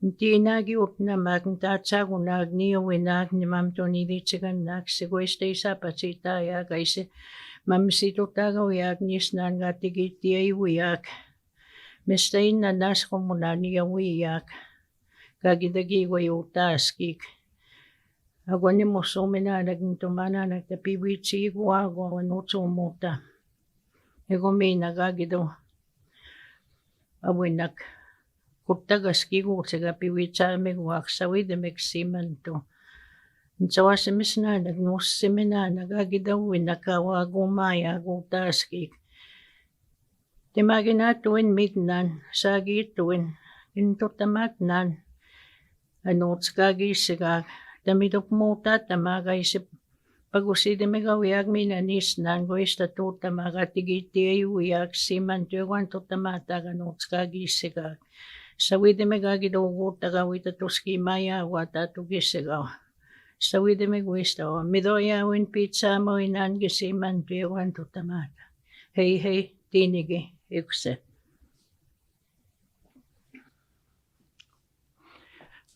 Di nagi utna magntata kunag niyo winag ni mam tonidi tsiganak si gweste isa patsita ya kaise mam sito tagaw yak nisnan gatigiti ay wiyak. Mistain na nas komuna niya wiyak. Kagidagi wayutaskik. Agwani mo sumina nagtumana nagtapiwitsi guagwa wanutsumuta. Ego may nagagido. Awinak. Kutagas kigo sa piwitsa me waksawi de meksimanto. Nsawa sa misna nagnusimina nagagidaw winakawa gumaya gutaskik. Timagin natuin midnan sagi tuin into tamatnan. Anots kagisigag. Tamidok muta tamagay si pag-usidi may gawiyag minanis nan go istatuta magatigiti ay wiyak siman tuwan to tamata ganots kagisigag. Sawidi may gagidogo tagawita toski maya wata to gisigaw. Sawidi may guisto midoya win pizza mo inan gisiman tuwan to tamata. Hey tinigi ikse.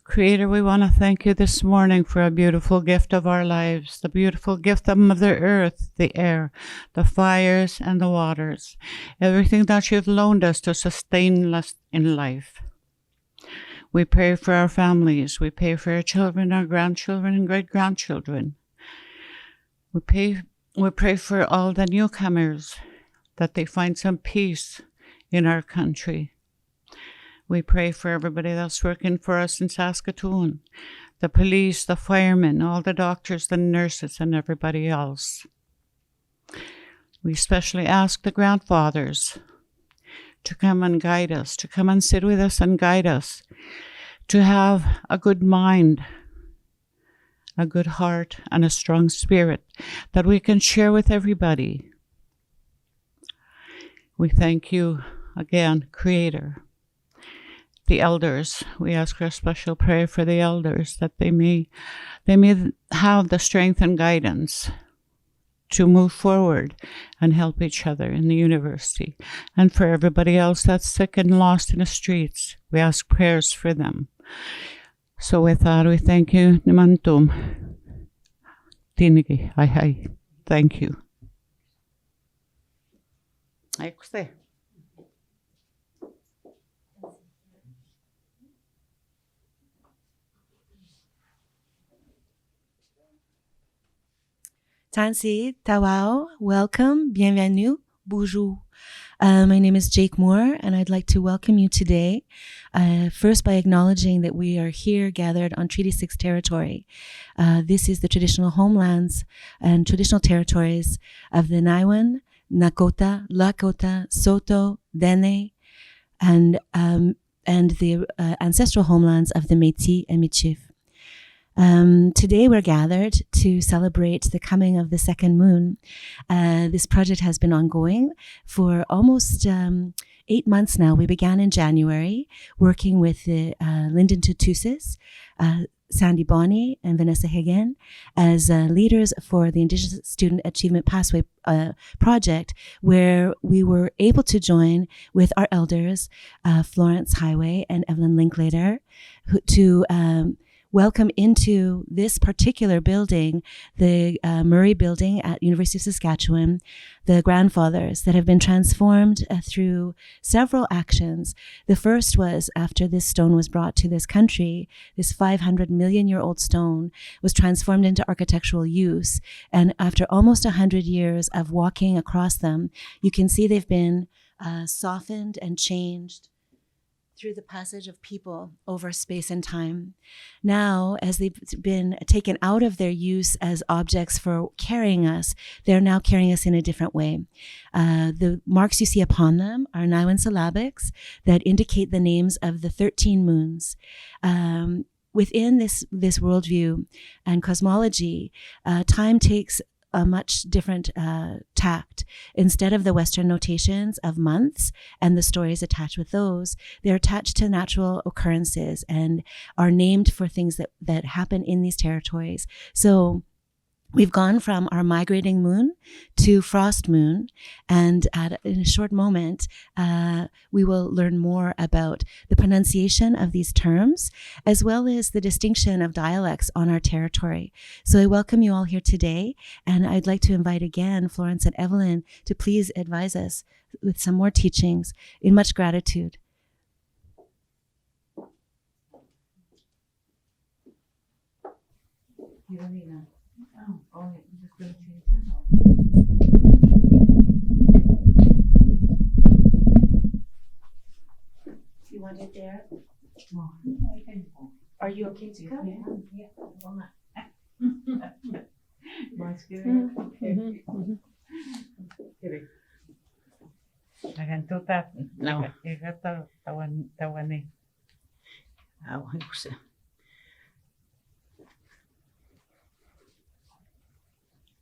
Creator, we want to thank you this morning for a beautiful gift of our lives, the beautiful gift of Mother Earth, the air, the fires, and the waters, everything that you've loaned us to sustain us in life. We pray for our families. We pray for our children, our grandchildren, and great-grandchildren. We pray for all the newcomers, that they find some peace in our country. We pray for everybody that's working for us in Saskatoon, the police, the firemen, all the doctors, the nurses, and everybody else. We especially ask the grandfathers to come and guide us, to come and sit with us and guide us, to have a good mind, a good heart, and a strong spirit that we can share with everybody. We thank you again, Creator. The elders, we ask for a special prayer for the elders, that they may have the strength and guidance to move forward and help each other in the university. And for everybody else that's sick and lost in the streets, we ask prayers for them. So with that, we thank you, Nimantum. Tinigi, hi. Thank you. Tansi, Tawao, welcome, bienvenue, bonjour. My name is Jake Moore, and I'd like to welcome you today, first by acknowledging that we are here gathered on Treaty 6 territory. This is the traditional homelands and traditional territories of the Niuan, Nakota, Lakota, Saulteaux, Dene, and the ancestral homelands of the Métis and Michif. Today we're gathered to celebrate the coming of the second moon. This project has been ongoing for almost 8 months now. We began in January working with the Lyndon Tutusis, Sandy Bonney, and Vanessa Hagen as leaders for the Indigenous Student Achievement Pathway project, where we were able to join with our elders, Florence Highway and Evelyn Linklater, to welcome into this particular building, the Murray Building at University of Saskatchewan, the grandfathers that have been transformed through several actions. The first was after this stone was brought to this country, this 500 million-year-old stone was transformed into architectural use. And after almost 100 years of walking across them, you can see they've been softened and changed through the passage of people over space and time. Now, as they've been taken out of their use as objects for carrying us, they're now carrying us in a different way. The marks you see upon them are Niuan syllabics that indicate the names of the 13 moons. Within this worldview and cosmology, time takes a much different tact. Instead of the Western notations of months and the stories attached with those, they're attached to natural occurrences and are named for things that happen in these territories. So We've gone from our migrating moon to frost moon, and in a short moment, we will learn more about the pronunciation of these terms, as well as the distinction of dialects on our territory. So I welcome you all here today, and I'd like to invite again Florence and Evelyn to please advise us with some more teachings in much gratitude. You want it there? Are you okay to come? Yeah. No.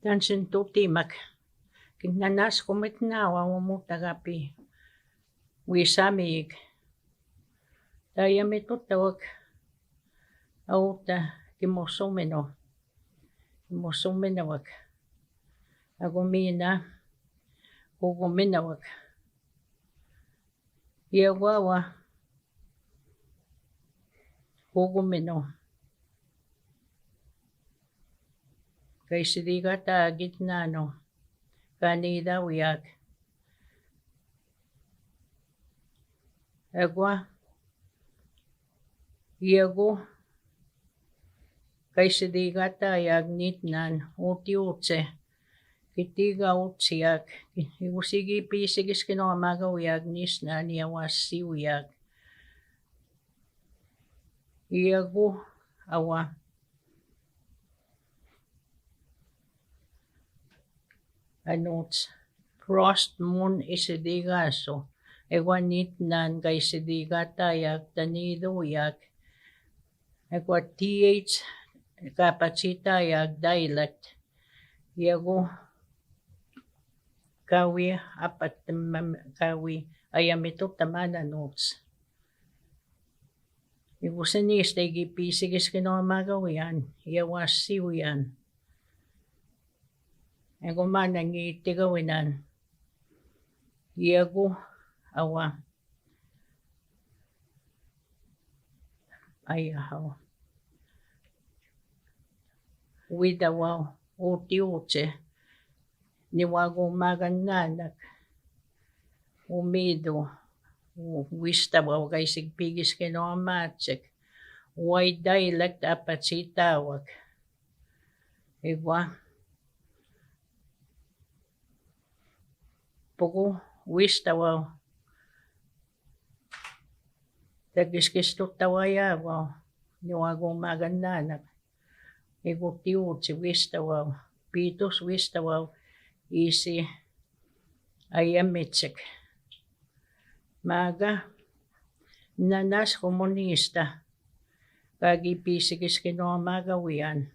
Tansin tutimak. Kinanas kumit na wamutagapi. Wisamig. Tayamitutawag. Auta kimosumeno. Kimosumenawag. Agumina. Huguminawag. Yawawa. Hugumino. Kay sidigata gitna no. Kanida wiyak. Agwa. Yago. Kay sidigata yagnitnan utiutse. Kitiga utsiyak. Usigi pisigis kinomamaga uyagnis na niyawasi uyak. Yago awa. Anots frost moon isidigaso. Ewanit nan kay sidigata yak tanido yak. Ekwa TH kapacita yak dialect. Yago kawi apat kawi ayamito tamana notes. Ibusanis tagi pisigis kinomagawian. Yawasi uyan. Ego man ang itigawinan. Yago awa. Ayahaw. Widawaw. Uti-uti. Niwago maganganak. Umido. Wistawaw kay sigpigis kinoamatsik. Way dialect apat sitawag. Iwa. Pugo wistawaw. Tagiskisto tawayawaw. Niwago maganganak. Iguti-uti wistawaw. Pitos wistawaw. Isi ayamitsik. Maga. Nanas komunista. Kagipisigis kinomagawian.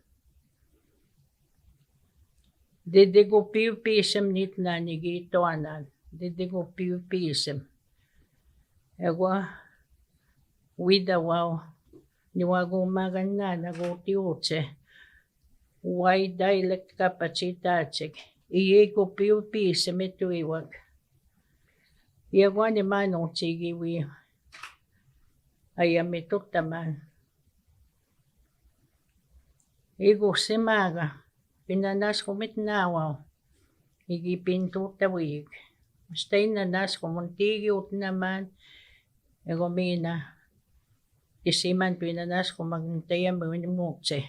Didigo piupisem nit na nigitoanan. Didigo piupisem. Ewa. Widawaw. Niwago maganda naguti-uti. Way dialect kapacitatsik. Iyego piupisem ito iwag. Yawa ni manong tsigiwi. Ayamito taman. Igo simaga. Pinanas kumit nawaw. Igipinto tawig. Basta inanas kumuntigiut naman. Egomina. Isiman pinanas kumagntayam minumukse.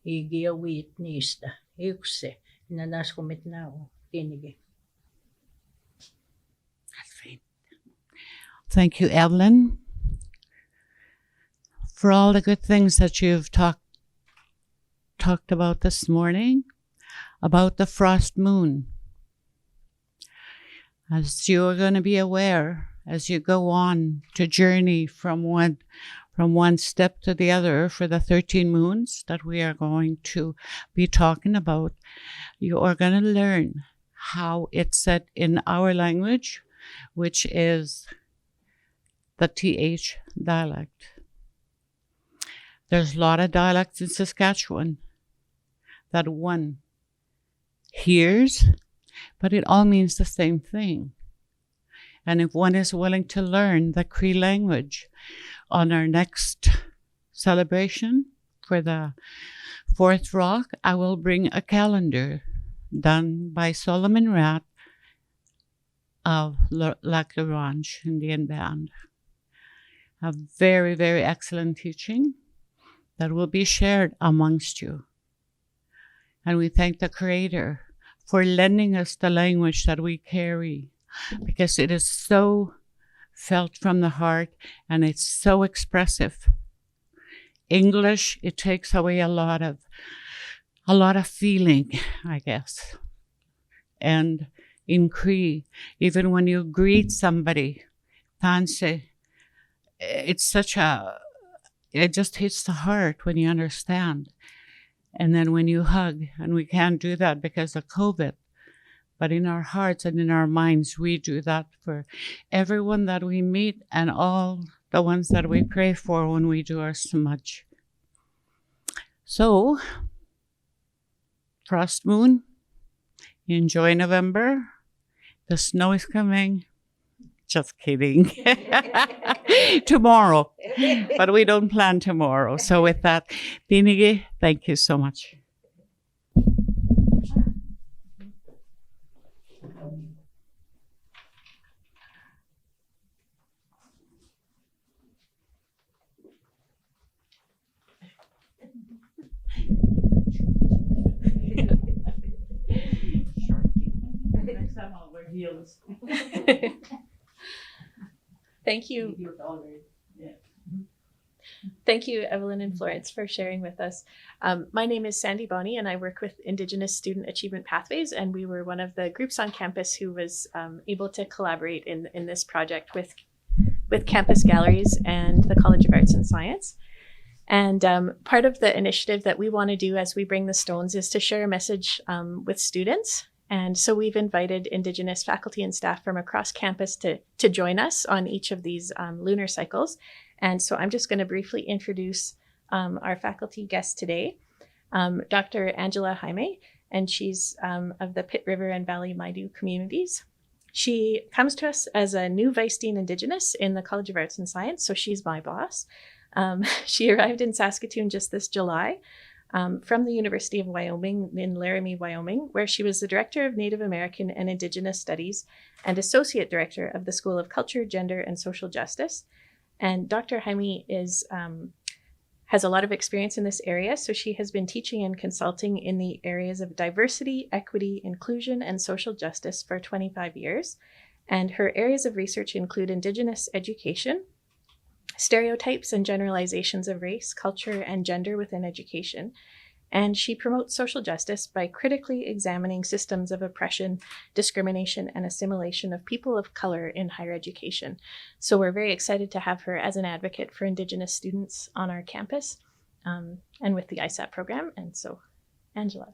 Igiyawit nista. Ikse. Pinanas kumit nawaw. Tinigi. Thank you, Evelyn, for all the good things that you've talked about this morning, about the frost moon. As you're going to be aware, as you go on to journey from one step to the other for the 13 moons that we are going to be talking about, you are going to learn how it's said in our language, which is the TH dialect. There's a lot of dialects in Saskatchewan that one hears, but it all means the same thing. And if one is willing to learn the Cree language on our next celebration for the 4th Rock, I will bring a calendar done by Solomon Rat of Lac La Ronge Indian Band. A very, very excellent teaching that will be shared amongst you. And we thank the Creator for lending us the language that we carry, because it is so felt from the heart and it's so expressive. English, it takes away a lot of feeling, I guess. And in Cree, even when you greet somebody, fancy, it just hits the heart when you understand. And then when you hug, and we can't do that because of COVID, but in our hearts and in our minds, we do that for everyone that we meet and all the ones that we pray for when we do our smudge. So, frost moon, enjoy November. The snow is coming. Just kidding. Tomorrow. But we don't plan tomorrow. So with that, Tinigi, thank you so much. Next time I'll wear heels. Thank you. Thank you, Evelyn and Florence, for sharing with us. My name is Sandy Bonney, and I work with Indigenous Student Achievement Pathways, and we were one of the groups on campus who was able to collaborate in this project with Campus Galleries and the College of Arts and Science. And part of the initiative that we want to do as we bring the stones is to share a message with students. And so we've invited Indigenous faculty and staff from across campus to join us on each of these lunar cycles. And so I'm just going to briefly introduce our faculty guest today, Dr. Angela Jaime, and she's of the Pitt River and Valley Maidu communities. She comes to us as a new Vice Dean Indigenous in the College of Arts and Science, so she's my boss. She arrived in Saskatoon just this July from the University of Wyoming in Laramie, Wyoming, where she was the Director of Native American and Indigenous Studies and Associate Director of the School of Culture, Gender, and Social Justice. And Dr. Jaime has a lot of experience in this area, so she has been teaching and consulting in the areas of diversity, equity, inclusion, and social justice for 25 years. And her areas of research include Indigenous education, stereotypes and generalizations of race, culture, and gender within education. And she promotes social justice by critically examining systems of oppression, discrimination, and assimilation of people of color in higher education. So we're very excited to have her as an advocate for Indigenous students on our campus and with the ISAP program. And so, Angela.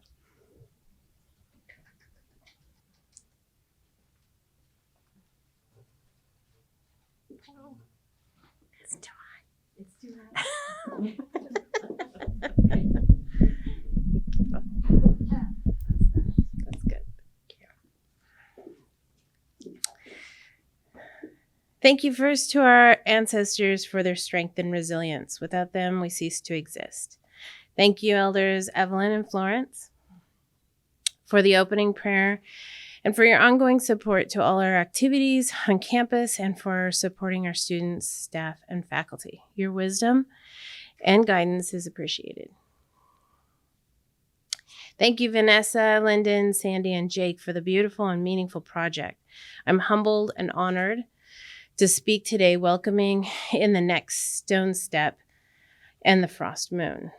It's too hot. It's too hot. That's good. Thank you first to our ancestors for their strength and resilience. Without them, we cease to exist. Thank you, Elders Evelyn and Florence, for the opening prayer and for your ongoing support to all our activities on campus and for supporting our students, staff, and faculty. Your wisdom and guidance is appreciated. Thank you, Vanessa, Lyndon, Sandy, and Jake for the beautiful and meaningful project. I'm humbled and honored to speak today, welcoming in the next stone step and the frost moon.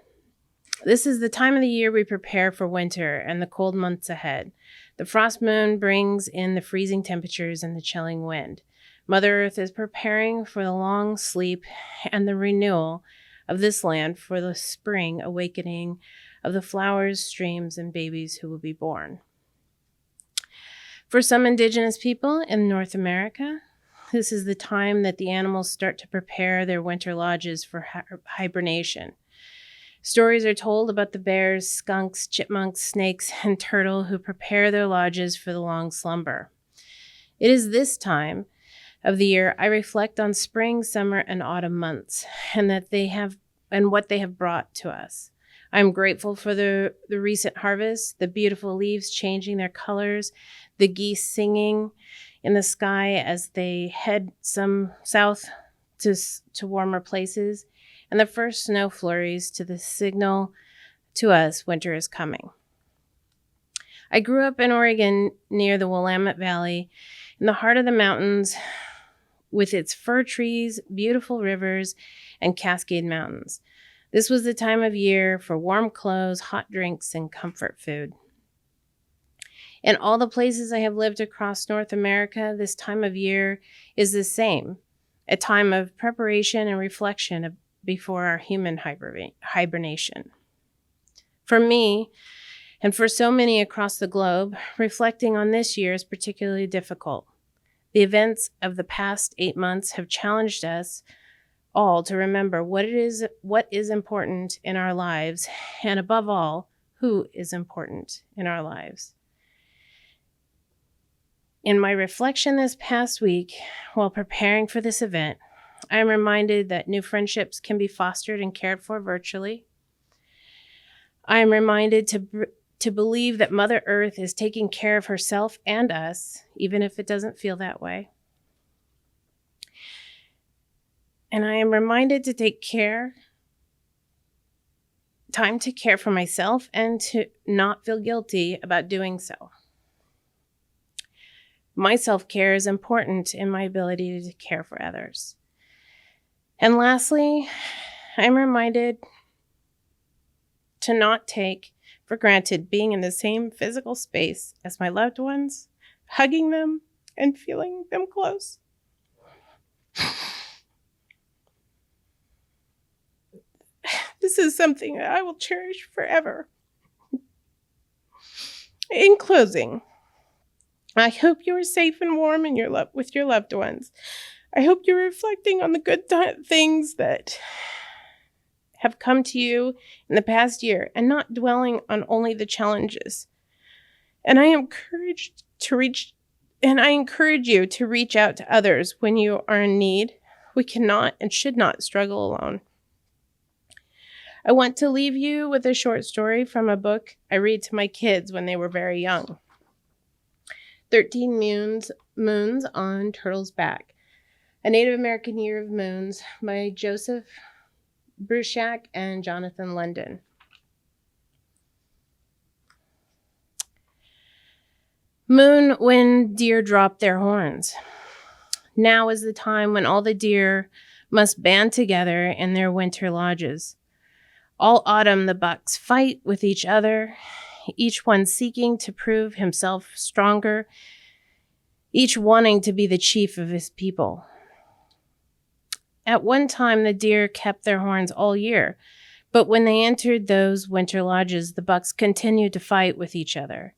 This is the time of the year we prepare for winter and the cold months ahead. The frost moon brings in the freezing temperatures and the chilling wind. Mother Earth is preparing for the long sleep and the renewal of this land for the spring awakening of the flowers, streams, and babies who will be born. For some Indigenous people in North America, this is the time that the animals start to prepare their winter lodges for hibernation. Stories are told about the bears, skunks, chipmunks, snakes, and turtle who prepare their lodges for the long slumber. It is this time of the year I reflect on spring, summer, and autumn months and what they have brought to us. I'm grateful for the recent harvest, the beautiful leaves changing their colors, the geese singing in the sky as they head some south to warmer places, and the first snow flurries to the signal to us winter is coming. I grew up in Oregon near the Willamette Valley, in the heart of the mountains, with its fir trees, beautiful rivers, and Cascade Mountains. This was the time of year for warm clothes, hot drinks, and comfort food. In all the places I have lived across North America, this time of year is the same, a time of preparation and reflection before our human hibernation. For me, and for so many across the globe, reflecting on this year is particularly difficult. The events of the past 8 months have challenged us all to remember what is important in our lives, and above all, who is important in our lives. In my reflection this past week, while preparing for this event, I am reminded that new friendships can be fostered and cared for virtually. I am reminded to believe that Mother Earth is taking care of herself and us, even if it doesn't feel that way. And I am reminded to take time to care for myself and to not feel guilty about doing so. My self-care is important in my ability to care for others. And lastly, I'm reminded to not take for granted being in the same physical space as my loved ones, hugging them and feeling them close. This is something that I will cherish forever. In closing, I hope you are safe and warm in with your loved ones. I hope you're reflecting on the good things that have come to you in the past year and not dwelling on only the challenges. And I encourage you to reach out to others when you are in need. We cannot and should not struggle alone. I want to leave you with a short story from a book I read to my kids when they were very young. 13 Moons on Turtle's Back, a Native American Year of Moons by Joseph Bruchac and Jonathan London. Moon when deer drop their horns. Now is the time when all the deer must band together in their winter lodges. All autumn the bucks fight with each other, each one seeking to prove himself stronger, each wanting to be the chief of his people. At one time, the deer kept their horns all year, but when they entered those winter lodges, the bucks continued to fight with each other.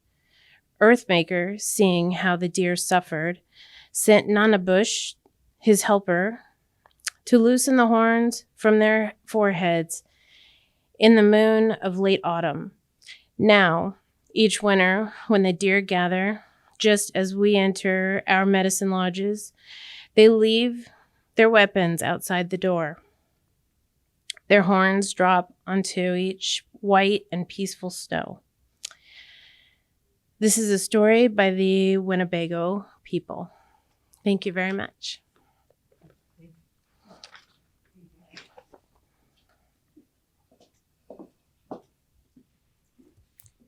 Earthmaker, seeing how the deer suffered, sent Nanabush, his helper, to loosen the horns from their foreheads in the moon of late autumn. Now, each winter, when the deer gather, just as we enter our medicine lodges, they leave their weapons outside the door. Their horns drop onto each white and peaceful snow. This is a story by the Winnebago people. Thank you very much.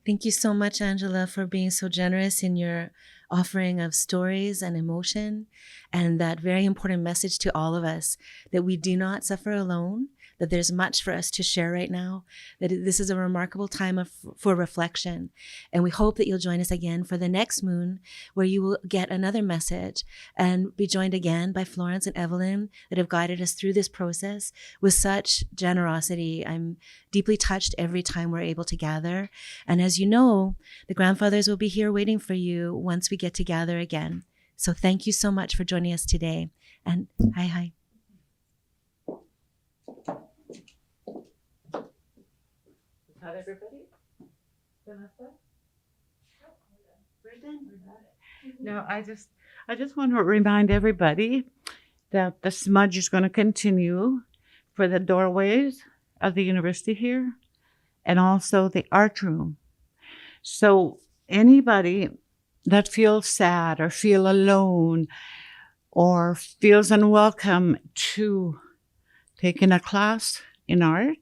Thank you so much, Angela, for being so generous in your offering of stories and emotion, and that very important message to all of us that we do not suffer alone, that there's much for us to share right now, that this is a remarkable time for reflection. And we hope that you'll join us again for the next moon, where you will get another message and be joined again by Florence and Evelyn that have guided us through this process with such generosity. I'm deeply touched every time we're able to gather. And as you know, the grandfathers will be here waiting for you once we get to gather again. So thank you so much for joining us today. And hi. everybody? No, I just want to remind everybody that the smudge is going to continue for the doorways of the university here and also the art room. So anybody that feels sad or feel alone or feels unwelcome to taking a class in art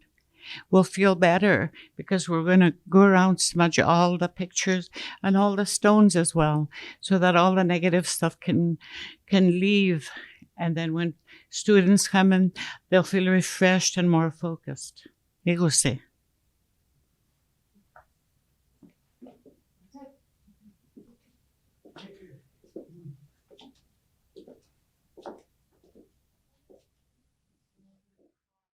will feel better, because we're going to go around, smudge all the pictures and all the stones as well, so that all the negative stuff can leave. And then when students come in, they'll feel refreshed and more focused. Égosé.